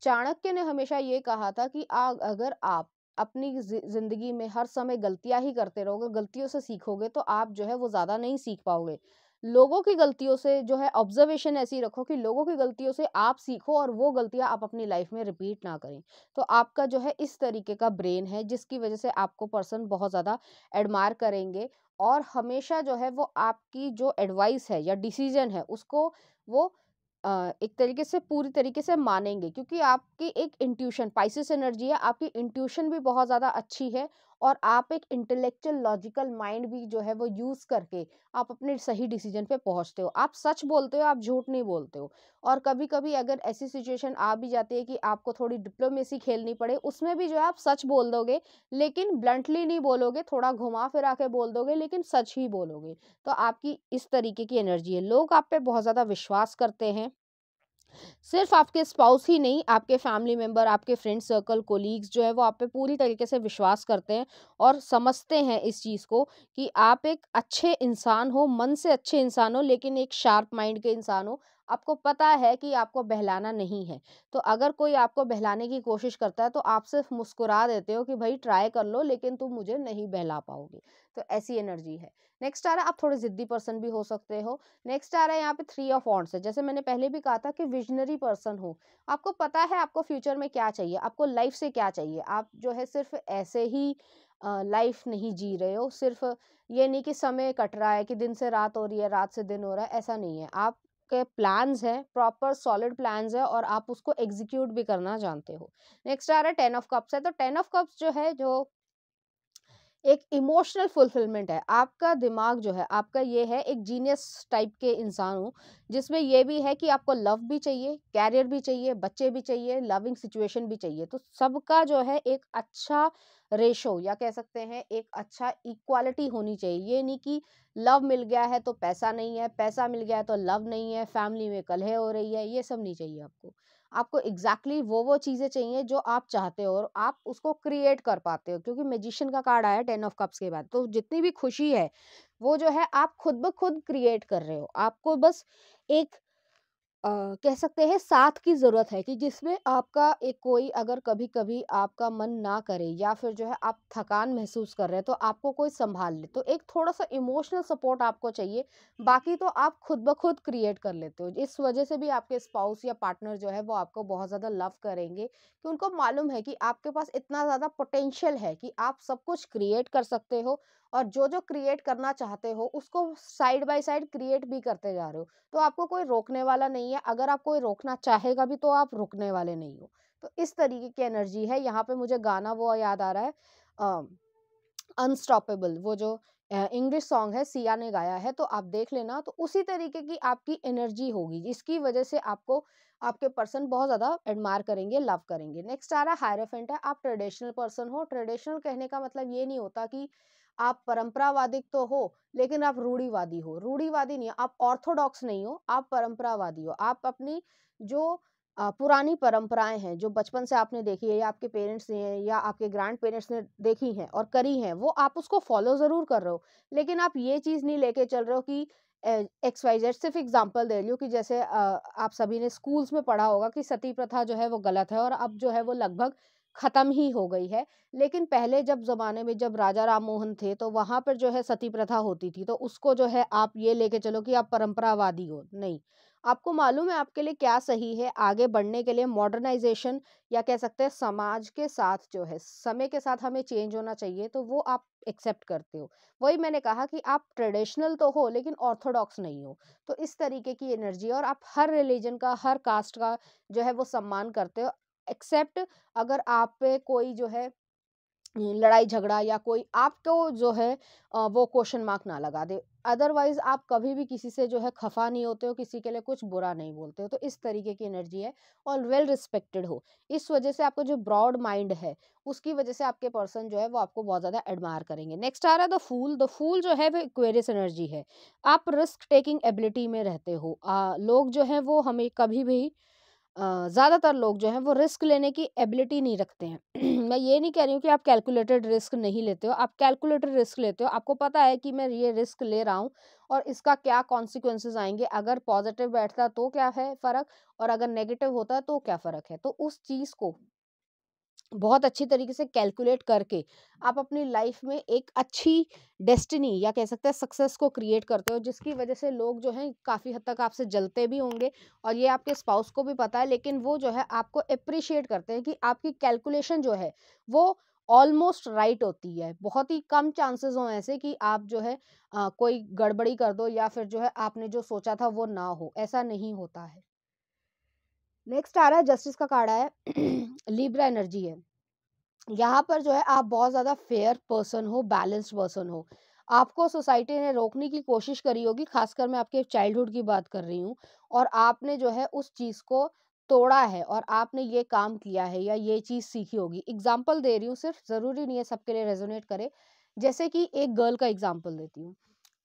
चाणक्य ने हमेशा ये कहा था कि अगर आप अपनी ज़िंदगी में हर समय गलतियाँ ही करते रहोगे, गलतियों से सीखोगे, तो आप जो है वो ज़्यादा नहीं सीख पाओगे। लोगों की गलतियों से जो है ऑब्जर्वेशन ऐसी रखो कि लोगों की गलतियों से आप सीखो और वो गलतियाँ आप अपनी लाइफ में रिपीट ना करें। तो आपका जो है इस तरीके का ब्रेन है जिसकी वजह से आपको पर्सन बहुत ज़्यादा एडमायर करेंगे और हमेशा जो है वो आपकी जो एडवाइस है या डिसीजन है उसको वो एक तरीके से पूरी तरीके से मानेंगे, क्योंकि आपकी एक इंट्यूशन, पाइसेस एनर्जी है, आपकी इंट्यूशन भी बहुत ज़्यादा अच्छी है और आप एक इंटेलेक्चुअल लॉजिकल माइंड भी जो है वो यूज़ करके आप अपने सही डिसीजन पे पहुंचते हो। आप सच बोलते हो, आप झूठ नहीं बोलते हो। और कभी-कभी अगर ऐसी सिचुएशन आ भी जाती है कि आपको थोड़ी डिप्लोमेसी खेलनी पड़े, उसमें भी जो है आप सच बोल दोगे, लेकिन ब्लंटली नहीं बोलोगे, थोड़ा घुमा-फिरा के बोल दोगे, लेकिन सच ही बोलोगे। तो आपकी इस तरीके की एनर्जी है। लोग आप पे बहुत ज़्यादा विश्वास करते हैं, सिर्फ आपके स्पाउस ही नहीं, आपके फैमिली मेंबर, आपके फ्रेंड सर्कल, कोलीग्स जो है वो आप पे पूरी तरीके से विश्वास करते हैं और समझते हैं इस चीज़ को कि आप एक अच्छे इंसान हो, मन से अच्छे इंसान हो, लेकिन एक शार्प माइंड के इंसान हो। आपको पता है कि आपको बहलाना नहीं है। तो अगर कोई आपको बहलाने की कोशिश करता है तो आप सिर्फ मुस्कुरा देते हो कि भाई ट्राई कर लो, लेकिन तुम मुझे नहीं बहला पाओगे। तो ऐसी एनर्जी है। नेक्स्ट आ रहा है, आप थोड़े ज़िद्दी पर्सन भी हो सकते हो। नेक्स्ट आ रहा है यहाँ पे 3 ऑफ वॉन्ड्स है। जैसे मैंने पहले भी कहा था कि विज़नरी पर्सन हो। आपको पता है आपको फ्यूचर में क्या चाहिए, आपको लाइफ से क्या चाहिए। आप जो है सिर्फ़ ऐसे ही लाइफ नहीं जी रहे हो। सिर्फ़ ये नहीं कि समय कट रहा है, कि दिन से रात हो रही है, रात से दिन हो रहा है, ऐसा नहीं है। आपके प्लान्स हैं, प्रॉपर सॉलिड प्लान्स हैं और आप उसको एग्ज़ीक्यूट भी करना जानते हो। नेक्स्ट आ रहा है 10 ऑफ कप्स है। तो 10 ऑफ कप्स जो है, जो एक इमोशनल फुलफिलमेंट है। आपका दिमाग जो है, आपका ये है एक जीनियस टाइप के इंसान हो, जिसमें ये भी है कि आपको लव भी चाहिए, कैरियर भी चाहिए, बच्चे भी चाहिए, लविंग सिचुएशन भी चाहिए। तो सबका जो है एक अच्छा रेशो, या कह सकते हैं एक अच्छा इक्वालिटी होनी चाहिए। ये नहीं कि लव मिल गया है तो पैसा नहीं है, पैसा मिल गया है तो लव नहीं है, फैमिली में कलह हो रही है, ये सब नहीं चाहिए आपको। आपको एग्जैक्टली वो चीज़ें चाहिए जो आप चाहते हो और आप उसको क्रिएट कर पाते हो, क्योंकि मैजिशियन का कार्ड आया 10 ऑफ कप्स के बाद। तो जितनी भी खुशी है वो जो है आप खुद ब खुद क्रिएट कर रहे हो। आपको बस एक कह सकते हैं साथ की ज़रूरत है, कि जिसमें आपका एक कोई अगर कभी-कभी आपका मन ना करे या फिर जो है आप थकान महसूस कर रहे हैं, तो आपको कोई सँभाल ले। तो एक थोड़ा-सा इमोशनल सपोर्ट आपको चाहिए, बाकी तो आप खुद ब खुद क्रिएट कर लेते हो। इस वजह से भी आपके स्पाउस या पार्टनर जो है वो आपको बहुत ज़्यादा लव करेंगे, कि उनको मालूम है कि आपके पास इतना ज़्यादा पोटेंशियल है कि आप सब कुछ क्रिएट कर सकते हो, और जो-जो क्रिएट करना चाहते हो उसको साइड बाय साइड क्रिएट भी करते जा रहे हो। तो आपको कोई रोकने वाला नहीं है। अगर आप कोई रोकना चाहेगा भी तो आप रुकने वाले नहीं हो। तो इस तरीके की एनर्जी है। यहाँ पे मुझे गाना वो याद आ रहा है, अ, अनस्टॉपेबल, वो जो इंग्लिश सॉन्ग है, सिया ने गाया है, तो आप देख लेना। तो उसी तरीके की आपकी एनर्जी होगी, जिसकी वजह से आपको आपके पर्सन बहुत ज़्यादा एडमायर करेंगे, लव करेंगे। नेक्स्ट आ रहा है हायराफेंट है। आप ट्रेडिशनल पर्सन हो। ट्रेडिशनल कहने का मतलब ये नहीं होता कि आप परंपरावादी तो हो, लेकिन आप रूढ़िवादी हो। रूढ़िवादी नहीं, आप ऑर्थोडॉक्स नहीं हो, आप परंपरावादी हो। आप अपनी जो पुरानी परंपराएँ हैं, जो बचपन से आपने देखी है, या आपके पेरेंट्स ने या आपके ग्रैंड पेरेंट्स ने देखी हैं और करी हैं, वो आप उसको फ़ॉलो ज़रूर कर रहे हो। लेकिन आप ये चीज़ नहीं लेके चल रहे हो कि एक्स वाई ज़ेड। सिर्फ़ एग्ज़ाम्पल दे रही हूँ कि जैसे आप सभी ने स्कूल्स में पढ़ा होगा कि सती प्रथा जो है वो गलत है, और अब जो है वो लगभग ख़त्म ही हो गई है। लेकिन पहले जब ज़माने में, जब राजा राम मोहन थे, तो वहाँ पर जो है सती प्रथा होती थी। तो उसको जो है आप ये लेके चलो कि आप परंपरावादी हो, नहीं। आपको मालूम है आपके लिए क्या सही है, आगे बढ़ने के लिए मॉडर्नाइज़ेशन, या कह सकते हैं समाज के साथ जो है, समय के साथ हमें चेंज होना चाहिए, तो वो आप एक्सेप्ट करते हो। वही मैंने कहा कि आप ट्रेडिशनल तो हो, लेकिन ऑर्थोडॉक्स नहीं हो। तो इस तरीके की एनर्जी है, और आप हर रिलीजन का, हर कास्ट का जो है वो सम्मान करते हो, एक्सेप्ट अगर आप पे कोई जो है लड़ाई झगड़ा, या कोई आपको जो है वो क्वेश्चन मार्क ना लगा दे। अदरवाइज आप कभी भी किसी से जो है खफा नहीं होते हो, किसी के लिए कुछ बुरा नहीं बोलते हो। तो इस तरीके की एनर्जी है, और वेल रिस्पेक्टेड हो। इस वजह से आपको जो ब्रॉड माइंड है, उसकी वजह से आपके पर्सन जो है वो आपको बहुत ज्यादा एडमायर करेंगे। नेक्स्ट आ रहा है द फूल। द फूल जो है वो एक्वेरियस एनर्जी है। आप रिस्क टेकिंग एबिलिटी में रहते हो। लोग जो है वो हमें कभी भी ज़्यादातर लोग जो हैं वो रिस्क लेने की एबिलिटी नहीं रखते हैं। मैं ये नहीं कह रही हूँ कि आप कैलकुलेटेड रिस्क नहीं लेते हो, आप कैलकुलेटेड रिस्क लेते हो। आपको पता है कि मैं ये रिस्क ले रहा हूँ और इसका क्या कॉन्सिक्वेंसेस आएँगे, अगर पॉज़िटिव बैठता तो क्या है फ़र्क, और अगर नेगेटिव होता है तो क्या फ़र्क है। तो उस चीज़ को बहुत अच्छी तरीके से कैलकुलेट करके आप अपनी लाइफ में एक अच्छी डेस्टिनी, या कह सकते हैं सक्सेस को क्रिएट करते हो, जिसकी वजह से लोग जो हैं काफ़ी हद तक आपसे जलते भी होंगे, और ये आपके स्पाउस को भी पता है। लेकिन वो जो है आपको अप्रिशिएट करते हैं कि आपकी कैलकुलेशन जो है वो ऑलमोस्ट राइट होती है। बहुत ही कम चांसेस हो ऐसे कि आप जो है कोई गड़बड़ी कर दो, या फिर जो है आपने जो सोचा था वो ना हो, ऐसा नहीं होता है। नेक्स्ट आ रहा है जस्टिस का कार्ड है। लिब्रा एनर्जी है। यहाँ पर जो है आप बहुत ज़्यादा फेयर पर्सन हो, बैलेंस्ड पर्सन हो। आपको सोसाइटी ने रोकने की कोशिश करी होगी, ख़ासकर मैं आपके चाइल्डहुड की बात कर रही हूँ, और आपने जो है उस चीज़ को तोड़ा है, और आपने ये काम किया है या ये चीज़ सीखी होगी। एग्ज़ाम्पल दे रही हूँ सिर्फ़, ज़रूरी नहीं है सबके लिए रेज़ोनेट करे। जैसे कि एक गर्ल का एग्ज़ाम्पल देती हूँ।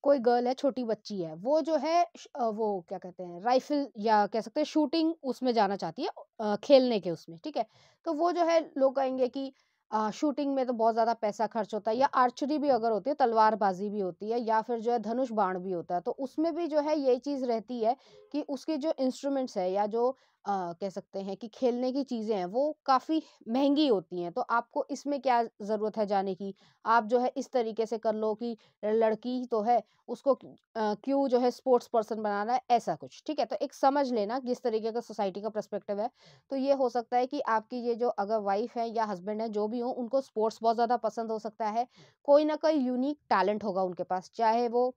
कोई गर्ल है, छोटी बच्ची है, वो जो है वो क्या कहते हैं, राइफल या कह सकते हैं शूटिंग उसमें जाना चाहती है, खेलने के उसमें, ठीक है। तो वो जो है लोग कहेंगे कि शूटिंग में तो बहुत ज़्यादा पैसा खर्च होता है, या आर्चरी भी अगर होती है, तलवारबाजी भी होती है, या फिर जो है धनुष बाण भी होता है, तो उसमें भी जो है ये चीज़ रहती है कि उसके जो इंस्ट्रूमेंट्स है या जो कह सकते हैं कि खेलने की चीज़ें हैं वो काफ़ी महंगी होती हैं। तो आपको इसमें क्या ज़रूरत है जाने की, आप जो है इस तरीके से कर लो कि लड़की तो है, उसको क्यों जो है स्पोर्ट्स पर्सन बनाना है, ऐसा कुछ, ठीक है। तो एक समझ लेना जिस तरीके का सोसाइटी का पर्सपेक्टिव है। तो ये हो सकता है कि आपकी ये जो अगर वाइफ है या हस्बैंड है, जो भी हो, उनको स्पोर्ट्स बहुत ज़्यादा पसंद हो सकता है, कोई ना कोई यूनिक टैलेंट होगा उनके पास, चाहे वो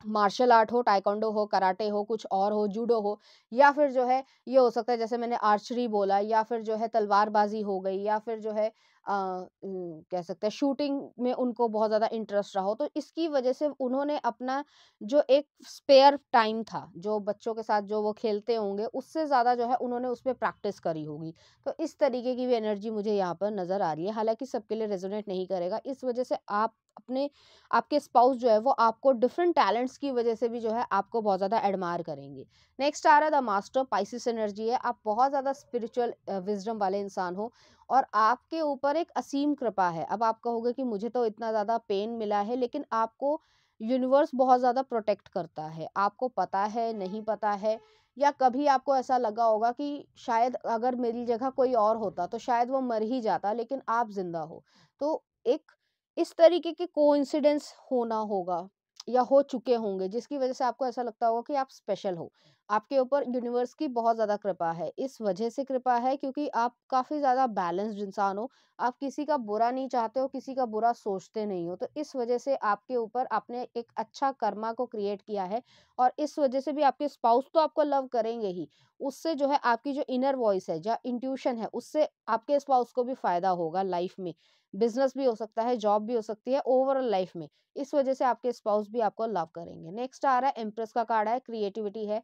मार्शल आर्ट हो, ताइक्वांडो हो, कराटे हो, कुछ और हो, जूडो हो, या फिर जो है ये हो सकता है जैसे मैंने आर्चरी बोला, या फिर जो है तलवारबाजी हो गई, या फिर जो है कह सकते हैं शूटिंग में उनको बहुत ज़्यादा इंटरेस्ट रहा हो। तो इसकी वजह से उन्होंने अपना जो एक स्पेयर टाइम था, जो बच्चों के साथ जो वो खेलते होंगे, उससे ज़्यादा जो है उन्होंने उसपे प्रैक्टिस करी होगी। तो इस तरीके की भी एनर्जी मुझे यहाँ पर नज़र आ रही है। हालाँकि सबके लिए रेज़ोनेट नहीं करेगा। इस वजह से आप अपने आपके स्पाउस जो है वो आपको डिफरेंट टैलेंट्स की वजह से भी जो है आपको बहुत ज़्यादा एडमायर करेंगे। नेक्स्ट आ रहा है द मास्टर, पाइसेस एनर्जी है। आप बहुत ज़्यादा स्पिरिचुअल विज़डम वाले इंसान हो और आपके ऊपर एक असीम कृपा है। अब आप कहोगे कि मुझे तो इतना ज़्यादा पेन मिला है, लेकिन आपको यूनिवर्स बहुत ज़्यादा प्रोटेक्ट करता है। आपको पता है, नहीं पता है, या कभी आपको ऐसा लगा होगा कि शायद अगर मेरी जगह कोई और होता तो शायद वो मर ही जाता, लेकिन आप ज़िंदा हो। तो एक इस तरीके के कोइंसिडेंस होना होगा या हो चुके होंगे, जिसकी वजह से आपको ऐसा लगता होगा कि आप स्पेशल हो। आपके ऊपर यूनिवर्स की बहुत ज़्यादा कृपा है। इस वजह से कृपा है क्योंकि आप काफ़ी ज़्यादा बैलेंस्ड इंसान हो। आप किसी का बुरा नहीं चाहते हो, किसी का बुरा सोचते नहीं हो। तो इस वजह से आपके ऊपर आपने एक अच्छा कर्मा को क्रिएट किया है, और इस वजह से भी आपके स्पाउस तो आपको लव करेंगे ही। उससे जो है आपकी जो इनर वॉइस है, जो इंट्यूशन है, उससे आपके स्पाउस को भी फ़ायदा होगा लाइफ में। बिज़नेस भी हो सकता है, जॉब भी हो सकती है, ओवरऑल लाइफ में। इस वजह से आपके स्पाउस भी आपको लव करेंगे। नेक्स्ट आ रहा है एम्प्रेस का कार्ड है, क्रिएटिविटी है।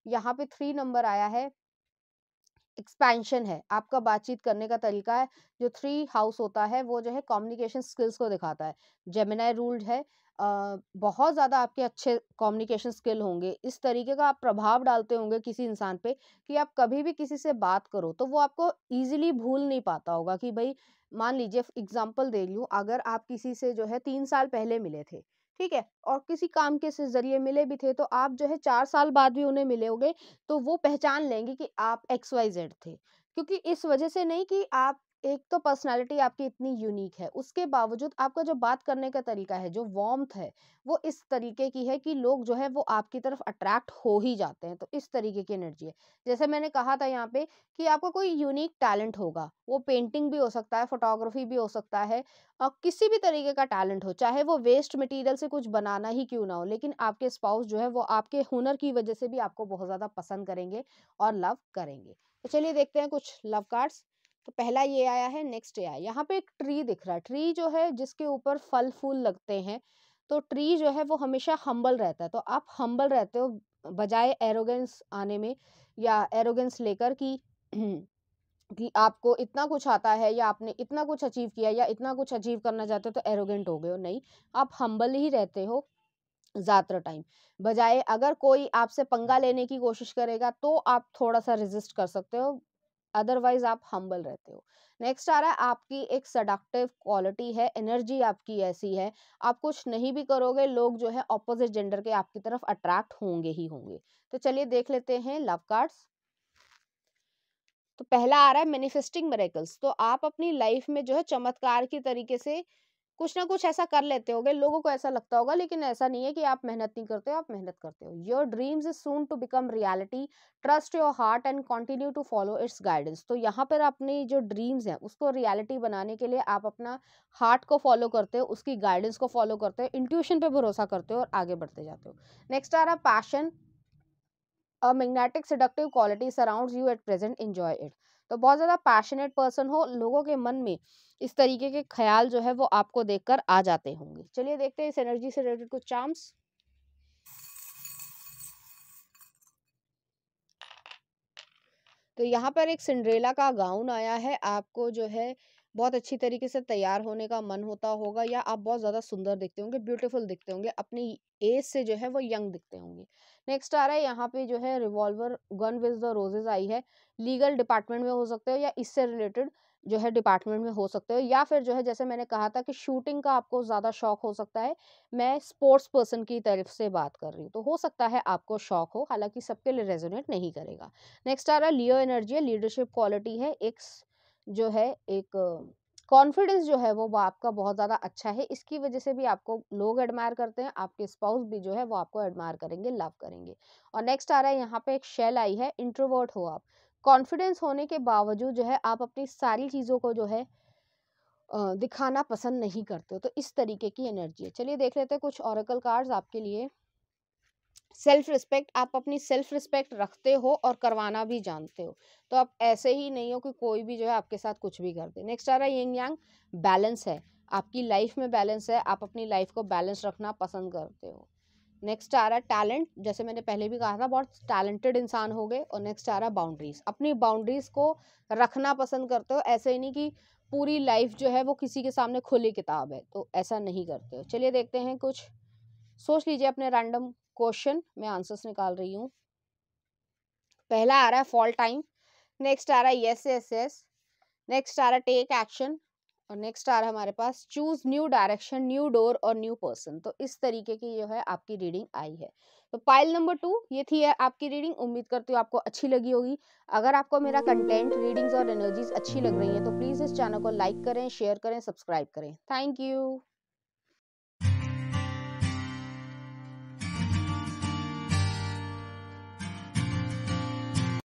यहाँ पे 3 नंबर आया है, एक्सपेंशन है, आपका बातचीत करने का तरीका है। जो 3 हाउस होता है वो जो है कम्युनिकेशन स्किल्स को दिखाता है। जेमिनी रूल्ड है। बहुत ज़्यादा आपके अच्छे कम्युनिकेशन स्किल होंगे। इस तरीके का आप प्रभाव डालते होंगे किसी इंसान पे कि आप कभी भी किसी से बात करो तो वो आपको ईज़िली भूल नहीं पाता होगा कि भई मान लीजिए एग्ज़ाम्पल दे रही हूँ, अगर आप किसी से जो है 3 साल पहले मिले थे, ठीक है? और किसी काम के ज़रिए मिले भी थे, तो आप जो है 4 साल बाद भी उन्हें मिलोगे तो वो पहचान लेंगे कि आप XYZ थे। क्योंकि इस वजह से नहीं कि आप एक तो पर्सनैलिटी आपकी इतनी यूनिक है, उसके बावजूद आपका जो बात करने का तरीका है, जो वार्मथ है, वो इस तरीके की है कि लोग जो है वो आपकी तरफ अट्रैक्ट हो ही जाते हैं। तो इस तरीके की एनर्जी है। जैसे मैंने कहा था यहाँ पे कि आपको कोई यूनिक टैलेंट होगा, वो पेंटिंग भी हो सकता है, फोटोग्राफी भी हो सकता है, किसी भी तरीके का टैलेंट हो, चाहे वो वेस्ट मटेरियल से कुछ बनाना ही क्यों ना हो, लेकिन आपके स्पाउस जो है वो आपके हुनर की वजह से भी आपको बहुत ज़्यादा पसंद करेंगे और लव करेंगे। तो चलिए देखते हैं कुछ लव कार्ड्स। तो पहला ये आया है, नेक्स्ट ये आया। यहाँ पे एक ट्री दिख रहा है, ट्री जो है जिसके ऊपर फल फूल लगते हैं। तो ट्री जो है वो हमेशा हम्बल रहता है, तो आप हम्बल रहते हो बजाय एरोगेंस आने में, या एरोगेंस लेकर कि आपको इतना कुछ आता है या आपने इतना कुछ अचीव किया या इतना कुछ अचीव करना चाहते हो तो एरोगेंट हो गए हो, नहीं। आप हम्बल ही रहते हो ज़्यादातर टाइम। बजाय अगर कोई आपसे पंगा लेने की कोशिश करेगा तो आप थोड़ा-सा रेज़िस्ट कर सकते हो, अदरवाइज़ आप हम्बल रहते हो। नेक्स्ट आ रहा है, आपकी एक सेडक्टिव क्वालिटी है, एनर्जी आपकी ऐसी है, आप कुछ नहीं भी करोगे, लोग जो है अपोज़िट जेंडर के आपकी तरफ अट्रैक्ट होंगे ही होंगे। तो चलिए देख लेते हैं लव कार्ड्स। तो पहला आ रहा है मैनिफेस्टिंग मिरेकल्स। तो आप अपनी लाइफ में जो है चमत्कार की तरीके से कुछ ना कुछ ऐसा कर लेते होगे, लोगों को ऐसा लगता होगा, लेकिन ऐसा नहीं है कि आप मेहनत नहीं करते हो, आप मेहनत करते हो। Your dreams is soon to become reality, trust your heart and continue to follow its guidance. तो यहाँ पर अपनी जो ड्रीम्स हैं उसको रियलिटी बनाने के लिए आप अपना हार्ट को फॉलो करते हो, उसकी गाइडेंस को फॉलो करते हो, इंट्यूशन पे भरोसा करते हो और आगे बढ़ते जाते हो। नेक्स्ट आ रहा passion, a magnetic seductive quality surrounds you at present, enjoy it. तो बहुत ज़्यादा पैशनेट पर्सन हो, लोगों के मन में इस तरीके के ख्याल जो है वो आपको देखकर आ जाते होंगे। चलिए देखते हैं इस एनर्जी से रिलेटेड कुछ चार्म्स। तो यहाँ पर एक सिंड्रेला का गाउन आया है, आपको जो है बहुत अच्छी तरीके से तैयार होने का मन होता होगा, या आप बहुत ज़्यादा सुंदर दिखते होंगे, ब्यूटीफुल दिखते होंगे, अपनी एज से जो है वो यंग दिखते होंगे। नेक्स्ट आ रहा है यहाँ पे जो है revolver gun with the roses आई है। लीगल डिपार्टमेंट में हो सकते हो, या इससे रिलेटेड जो है डिपार्टमेंट में हो सकते हो, या फिर जो है जैसे मैंने कहा था कि शूटिंग का आपको ज़्यादा शौक हो सकता है। मैं स्पोर्ट्स पर्सन की तरफ से बात कर रही हूँ, तो हो सकता है आपको शौक हो, हालांकि सबके लिए रेजोनेट नहीं करेगा। नेक्स्ट आ रहा है लियो एनर्जी है, लीडरशिप क्वालिटी है, एक जो है एक कॉन्फिडेंस जो है वो आपका बहुत ज़्यादा अच्छा है, इसकी वजह से भी आपको लोग एडमायर करते हैं, आपके स्पाउस भी जो है वो आपको एडमायर करेंगे, लव करेंगे। और नेक्स्ट आ रहा है यहाँ पे एक शेल आई है, इंट्रोवर्ट हो आप। कॉन्फिडेंस होने के बावजूद जो है आप अपनी सारी चीज़ों को जो है दिखाना पसंद नहीं करते हो, तो इस तरीके की एनर्जी है। चलिए देख लेते हैं कुछ ऑरेकल कार्ड्स आपके लिए। सेल्फ रिस्पेक्ट, आप अपनी सेल्फ रिस्पेक्ट रखते हो और करवाना भी जानते हो, तो आप ऐसे ही नहीं हो कि कोई भी जो है आपके साथ कुछ भी कर दे। नेक्स्ट आ रहा है यिंग यांग, बैलेंस है, आपकी लाइफ में बैलेंस है, आप अपनी लाइफ को बैलेंस रखना पसंद करते हो। नेक्स्ट आ रहा है टैलेंट, जैसे मैंने पहले भी कहा था बहुत टैलेंटेड इंसान हो गए। और नेक्स्ट आ रहा है बाउंड्रीज, अपनी बाउंड्रीज को रखना पसंद करते हो, ऐसे ही नहीं कि पूरी लाइफ जो है वो किसी के सामने खुली किताब है, तो ऐसा नहीं करते हो। चलिए देखते हैं कुछ, सोच लीजिए अपने रैंडम क्वेश्चन, मैं आंसर्स निकाल रही हूँ। पहला आ रहा है फॉल टाइम, नेक्स्ट आ रहा है यस यस यस, नेक्स्ट आ रहा है टेक एक्शन, और नेक्स्ट आ रहा है हमारे पास choose new direction, new door और न्यू पर्सन। तो इस तरीके की जो है आपकी रीडिंग आई है। तो पाइल नंबर 2 ये थी है आपकी रीडिंग, उम्मीद करती हूँ आपको अच्छी लगी होगी। अगर आपको मेरा कंटेंट, रीडिंग्स और एनर्जीज अच्छी लग रही हैं तो प्लीज़ इस चैनल को लाइक करें, शेयर करें, सब्सक्राइब करें। Thank you.